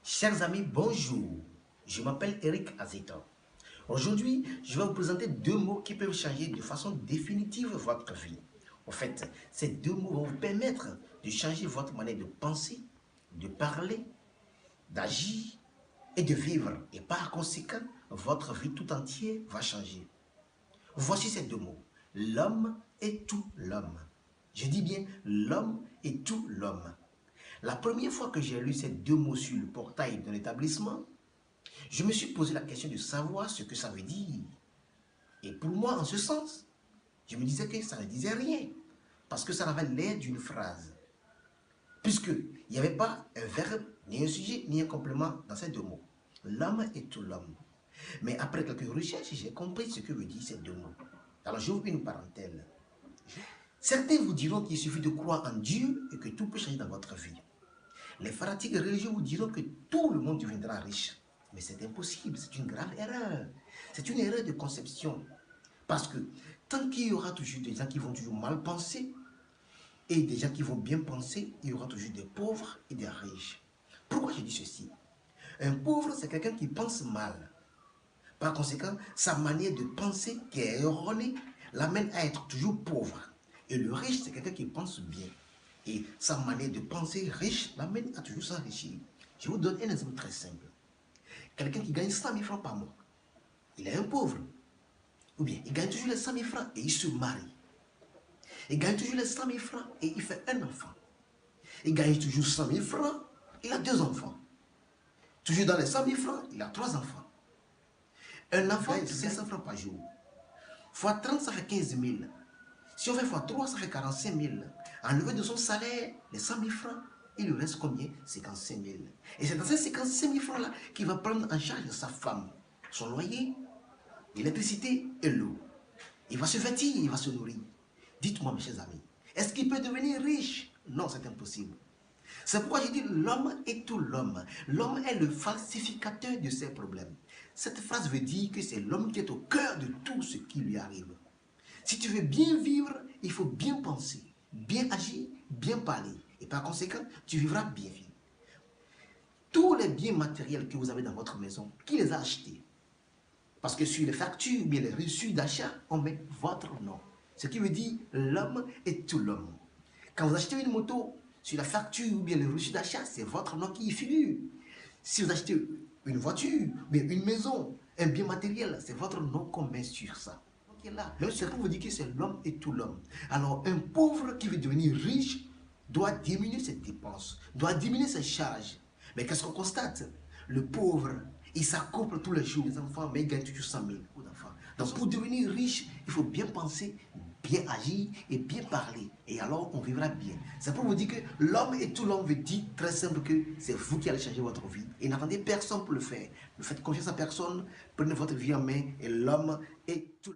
Chers amis, bonjour. Je m'appelle Eric Azeta. Aujourd'hui, je vais vous présenter deux mots qui peuvent changer de façon définitive votre vie. En fait, ces deux mots vont vous permettre de changer votre manière de penser, de parler, d'agir et de vivre. Et par conséquent, votre vie tout entière va changer. Voici ces deux mots. L'homme et tout l'homme. Je dis bien l'homme et tout l'homme. La première fois que j'ai lu ces deux mots sur le portail d'un établissement, je me suis posé la question de savoir ce que ça veut dire. Et pour moi, en ce sens, je me disais que ça ne disait rien. Parce que ça avait l'air d'une phrase. Puisqu'il n'y avait pas un verbe, ni un sujet, ni un complément dans ces deux mots. L'homme et tout l'homme. Mais après quelques recherches, j'ai compris ce que veut dire ces deux mots. Alors j'ouvre une parenthèse. Certains vous diront qu'il suffit de croire en Dieu et que tout peut changer dans votre vie. Les fanatiques religieux vous diront que tout le monde deviendra riche. Mais c'est impossible, c'est une grave erreur. C'est une erreur de conception. Parce que tant qu'il y aura toujours des gens qui vont toujours mal penser et des gens qui vont bien penser, il y aura toujours des pauvres et des riches. Pourquoi je dis ceci? Un pauvre, c'est quelqu'un qui pense mal. Par conséquent, sa manière de penser qui est erronée l'amène à être toujours pauvre. Et le riche, c'est quelqu'un qui pense bien. Et sa manière de penser riche l'amène à toujours s'enrichir. Je vous donne un exemple très simple. Quelqu'un qui gagne 100 000 francs par mois, il est un pauvre. Ou bien, il gagne toujours les 100 000 francs et il se marie. Il gagne toujours les 100 000 francs et il fait un enfant. Il gagne toujours 100 000 francs, il a deux enfants. Toujours dans les 100 000 francs, il a trois enfants. Un enfant gagne 500 francs par jour. Fois 30, ça fait 15 000. Si on fait fois 3, ça fait 45 000. Enlevé de son salaire, les 100 000 francs, il lui reste combien? 55 000. Et c'est dans ces 55 000 francs-là qu'il va prendre en charge sa femme, son loyer, l'électricité et l'eau. Il va se vêtir, il va se nourrir. Dites-moi, mes chers amis, est-ce qu'il peut devenir riche? Non, c'est impossible. C'est pourquoi je dis l'homme est tout l'homme. L'homme est le falsificateur de ses problèmes. Cette phrase veut dire que c'est l'homme qui est au cœur de tout ce qui lui arrive. Si tu veux bien vivre, il faut bien penser, bien agir, bien parler. Et par conséquent, tu vivras bien vivre. Tous les biens matériels que vous avez dans votre maison, qui les a achetés? Parce que sur les factures, bien les reçus d'achat, on met votre nom. Ce qui veut dire l'homme est tout l'homme. Quand vous achetez une moto, sur la facture ou bien le reçu d'achat, c'est votre nom qui y figure. Si vous achetez une voiture, bien une maison, un bien matériel, c'est votre nom qu'on met sur ça. Là. C'est pour vous dire que c'est l'homme et tout l'homme. Alors, un pauvre qui veut devenir riche doit diminuer ses dépenses, doit diminuer ses charges. Mais qu'est-ce qu'on constate? Le pauvre, il s'accouple tous les jours, les enfants, mais il gagne toujours 100 000 d'enfants. Donc, pour devenir riche, il faut bien penser, bien agir et bien parler. Et alors, on vivra bien. C'est pour vous dire que l'homme et tout l'homme veut dire très simple que c'est vous qui allez changer votre vie. Et n'attendez personne pour le faire. Ne faites confiance à personne, prenez votre vie en main et l'homme et tout